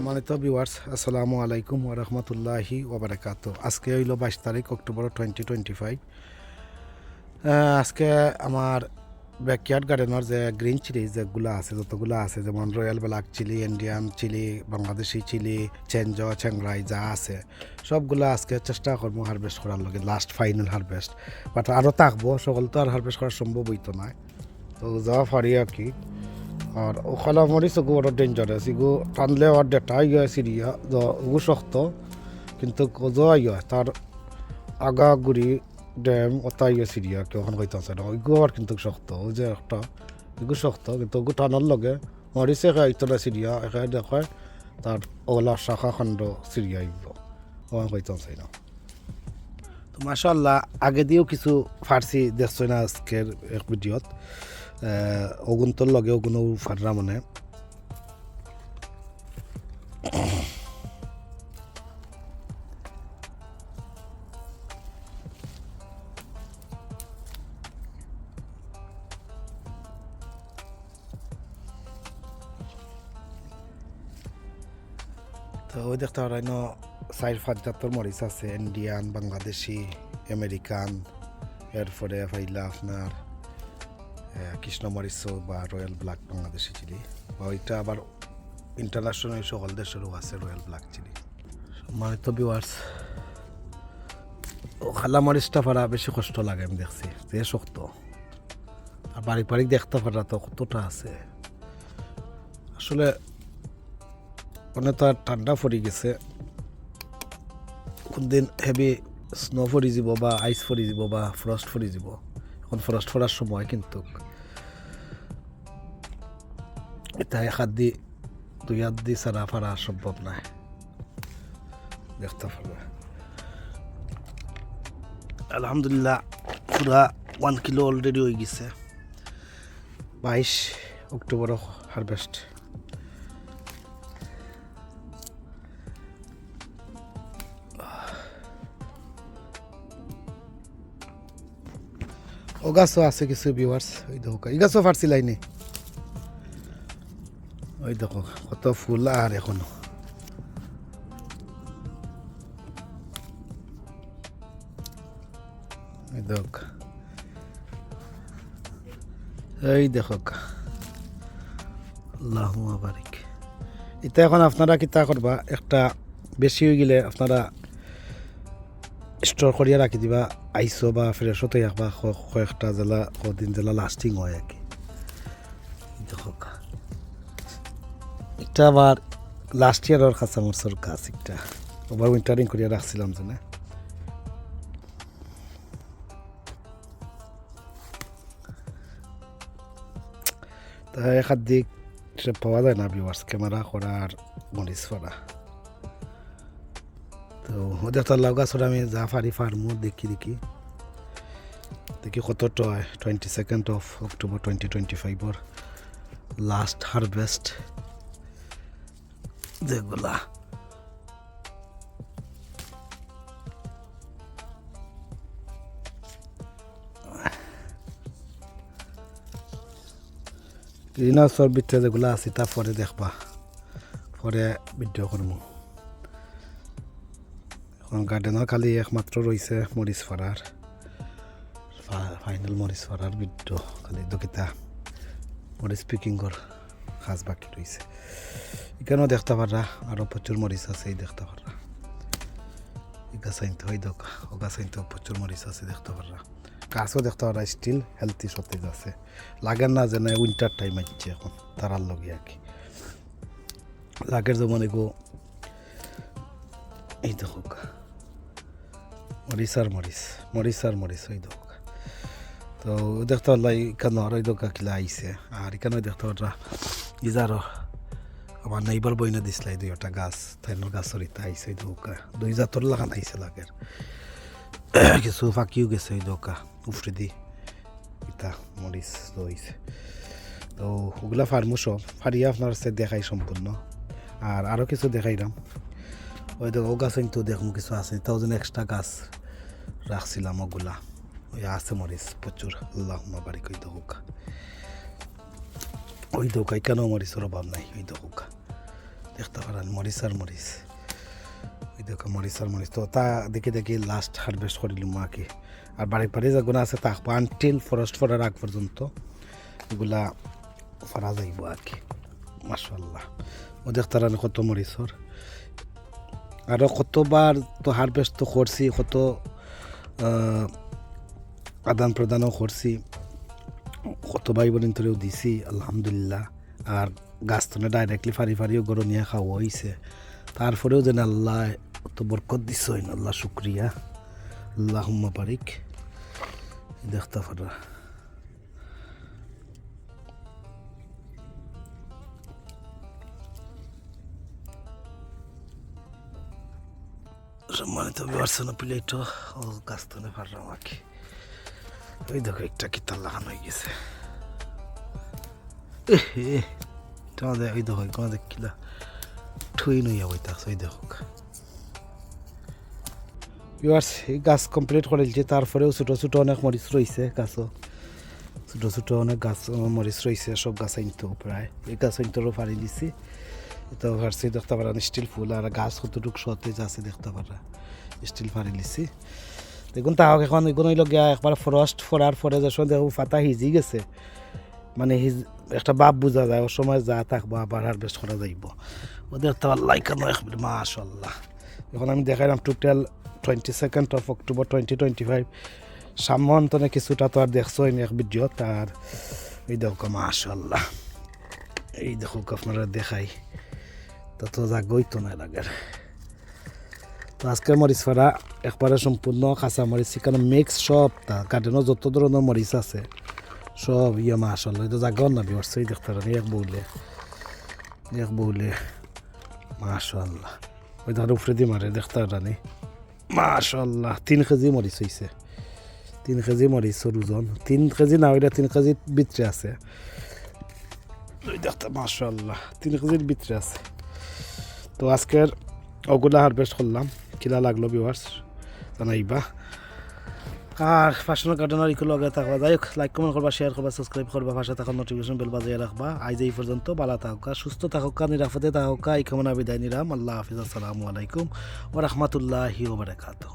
সম্মানিত ভিউয়ার্স, আসসালামু আলাইকুম ওয়া রাহমাতুল্লাহি ওয়া বারাকাতুহু। আজকে হইল 22 তারিখ অক্টোবর 2025। আজকে আমার ব্যাকয়ার্ড গার্ডেনের যে গ্রিন চিলি যেগুলো আছে, যতগুলো আছে, যেমন royal black chilli, Indian chilli, Bangladeshi chilli, চেঞ্জ চ্যাংরাই যা আছে সবগুলো আজকে চেষ্টা করবো হারভেস্ট করার লগে, লাস্ট ফাইনাল হারভেস্ট। বাট আরও থাকবো, সকল তো আর হারভেস্ট করা সম্ভব হইতো না, তো যাওয়া পারি আর কি। আর ওখালা মরিচ ওগু বড় ডেঞ্জারাস, এগু টানলে আর ডেটা ইয়ে সিরিয়া ওগু শক্ত, কিন্তু কজো ইয়ে তার আগা গুড়ি ড্যাম ওটা ইয়ে সিরিয়া কেউ ওখানে কইতে আছে না, ওইগু আর কিন্তু শক্ত, ওই যে একটা এগু শক্ত, কিন্তু ওগু টানার লগে মরিচে খাই ইতরা সিরিয়া এখানে দেখায় তার ওলা শাখা খণ্ড সিরিয়া আইব, ওখানে কইতে আছে না। তো মাশাআল্লাহ আগে দিয়েও কিছু ফার্সি দেখছো না আজকের এক ভিডিওত, ওগুনতর লগে ওগুনো ফাররা মানে তো ওই দেখতে পারা চার পাঁচ জাতর মরিচ আছে, ইন্ডিয়ান, বাংলাদেশি, আমেরিকান, এরপরে ফাইলা আপনার কৃষ্ণ মরিচ বা রয়্যাল ব্ল্যাক বাংলাদেশি চিলি, বা ওইটা আবার ইন্টারন্যাশনাল সকল দেশেরও আছে রয়্যাল ব্ল্যাক চিলি। সম্মানিত ভিউয়ার্স, ও খালা মরিচটা পারা বেশি কষ্ট লাগে, আমি দেখছি যে শক্ত, আর বাড়ি বাড়ি দেখতে পারা তো কতটা আছে আসলে। অনেক তো আর ঠান্ডা পড়ে গেছে, কোনদিন হেভি স্নো পড়ে যাব বা আইস পড়ে যাব বা ফ্রস্ট পড়ে যাব, এখন ফ্রস্ট পড়ার সময়, কিন্তু এটা এক হাত দি দুই হাত দি ছাড়া পারা সম্ভব নয়, দেখতে পারবে। আলহামদুলিল্লাহ পুরা 1 কিলো অলরেডি হয়ে গেছে, 22 অক্টোবর হারভেস্ট। ও গাছও আছে কিছু ভিউয়ার্স, ওই দেখো এই গাছও ফারছি লাইনে, ওই দেখো কত ফুল আর এখনো। এই দেখ, এই দেখো আল্লাহু বারিক। এটা এখন আপনারা কিতা করবা, একটা বেশি হয়ে গেলে আপনারা স্টোর করিয়া রাখি দিবা, আইসো বা ফ্রেশ হতে রাখবা কয়েকটা জেলা, কদিন জেলা লাস্টিং হয় আর কি। দেখো এটা আবার লাস্ট ইয়ারের কাঁচামরিচের গাছ, একটা ওভার উইন্টারিং করিয়া রাখছিলাম যে না। তা এক হাত দিক পাওয়া যায় না ভিউয়ার্স, ক্যামেরা করা আর মরিচ পড়া। তো ওদের তো লাউ গাছর আমি যা পারি ফার্মও দেখি দেখি কতটা হয়। 22 অক্টোবর 2025 লাস্ট হারভেস্ট যেগুলা গ্রিন হাউসের ভিতরে যেগুলো আছে তা পরে দেখবা, পরে ভিডিও করবো। এখন গার্ডেনের খালি একমাত্র রয়েছে মরিচ ফাড়ার, ফাইনাল মরিচ ফাড়ার ভিডিও, খালি দুকিতা মরিচ পিকিংর কাজ বাকি রয়েছে। এখানেও দেখতে পাররা আরও প্রচুর মরিচ আছে, এই দেখতে পাররা এই গাছ আনতে হয়, দোকা ও গাছ আনতেও প্রচুর মরিচ আছে দেখতে পাররা। গাছও দেখতে পারা স্টিল হেলথি সতেজ আছে, লাগের না যেন উইন্টার টাইম আসছে এখন তারার লগে আর কি। লাগের যেমন এগো এই দেখো মরিচ আর মরিচ, মরিচ আর মরিচ, ওই দেখো। তো দেখতে পারলা এখানে আর ওই দোকা কিলা আইসে, আর এখানে দেখতে পাররা ইজারও আমার নেইবার বইনে দিসলাই দুইটা গাছ, তাইনোর গাছর ইতা আইসে ওই দোকা, দুই জাতর লাগান আইসে লাগের, কিছু ফাঁকিও গেছে ওই দোকা উফরে দি ইতা মরিচ রয়েছে। তো ওগুলা ফার্মও সব ফারিয়া আপনার সে দেখাই সম্পূর্ণ, আর আরও কিছু দেখাইলাম। ওই দেখো ও গাছ কিন্তু দেখুন কিছু আছে, তাও যেন এক্সট্রা গাছ রাখছিলাম, ওগুলা ওই আছে মরিচ প্রচুর, আল্লাহ বারিক। ওই দোকা, ওই দোকায় কেন মরিচের অভাব নাই, ওই দোকা দেখতে পারেন মরিচ আর মরিচ, ওই দেখো মরিচ আর মরিচ। তো তা দেখি দেখি লাস্ট হারভেস্ট করিলাম আর কি। আর বাড়ি বাড়ি যেগুলো আছে থাকবো আনটিল ফরেস্ট ফরার আগ পর্যন্ত, এগুলা ফারা যাইব আর কি। মাশাআল্লাহ, ও দেখতে পারেন কত মরিচর। আরও কতবার তো হারভেস্ট তো করছি, কত আদান প্রদানও করছি, কত ভাই বোন তোরেও দিছি আলহামদুলিল্লাহ। আর গাছতনে ডাইরেক্টলি ফারি ফারিও গরু নিয়ে খাওয়া হয়েছে। তারপরেও যেন আল্লাহ তো বরকত দিস, আল্লাহ শুক্রিয়া, আল্লাহুম্মা বারিক। দেখতে পারা সম্মানিত বিবর্ষণ প্লেট ও গাছতনে ফারলাম আর কি। ওই দেখো একটা কিতাল লাগানো হয়ে গেছে, তোমাদের ওই দেখো তোমাদের কিলা ঠুই নইয়া বইতাছে। ওই দেখো ভিউয়ার্স, এই গাছ কমপ্লিট করে দিচ্ছে। তারপরেও ছোটো ছোটো অনেক মরিচ রয়েছে গাছও, ছোটো ছোটো অনেক গাছ মরিচ রয়েছে। সব গাছ আনতেও প্রায়, এই গাছ আনতেও পারি দিছি। তো ভাবছি দেখতে পারা স্টিল ফুল, আর গাছ কতটুকু সতেজ আছে দেখতে পারা, স্টিল ফারি লিছি। দেখুন তাহলে এখন এগুলো হইল গিয়া একবার ফ্রস্ট ফরার পরে যখন দেখো পাতা হিজি গেছে, মানে একটা বাপ বোঝা যায়, ওর সময় যা থাকবো আবার হারভেস্ট করা যাইব। ও দেখতে পারলাই কেন একবার মাশাআল্লাহ। এখন আমি দেখাইলাম টোটাল 22nd of October 2025। সামন্তনে কিছুটা তো আর দেখছো এক ভিডিও তার। এই দেখো মাশাআল্লাহ, এই দেখো আপনারা দেখাই তো জাগই তো না লাগার। তো আজকের মরিচ ফাড়া একবারে সম্পূর্ণ কাঁচা মরিচ, সেখানে মিক্স সব গার্ডেনও যত ধরনের মরিচ আছে সব মাশাআল্লাহ। এটা জাগাও না বিবর্ষই দেখতে পারেন এক বউলে মাশাআল্লাহ। ওই ধর উপরে দিয়ে মারে দেখতে পারানি মাশাআল্লাহ। 3 কেজি মরিচ হয়েছে, 3 কেজি মরিচের ওজন, 3 কেজি না ওইটা 3 কেজির ভিতরে আছে। ওই দেখতে মাশাআল্লাহ 3 কেজির ভিতরে আছে। তো আজকের ওগুলা হারভেস্ট করলাম, কিলা লাগলো ভিউয়ার্স জানাইবা। আর ফ্যাশনাল গার্ডেনার ইকো লগে থাকবা, যাই হোক লাইক কমেন্ট করবা, শেয়ার করবা, সাবস্ক্রাইব করবা, পাশে থাকার নোটিফিকেশন বেল বাজিয়ে রাখবা। আজ এই পর্যন্ত, ভালো থাকা, সুস্থ থাকা, নিরাপদে থাকা, এই কামনা বিদায় নিলাম। আল্লাহ হাফিজ, আসসালামু আলাইকুম ওয়া রাহমাতুল্লাহি ওয়া বারাকাতুহু।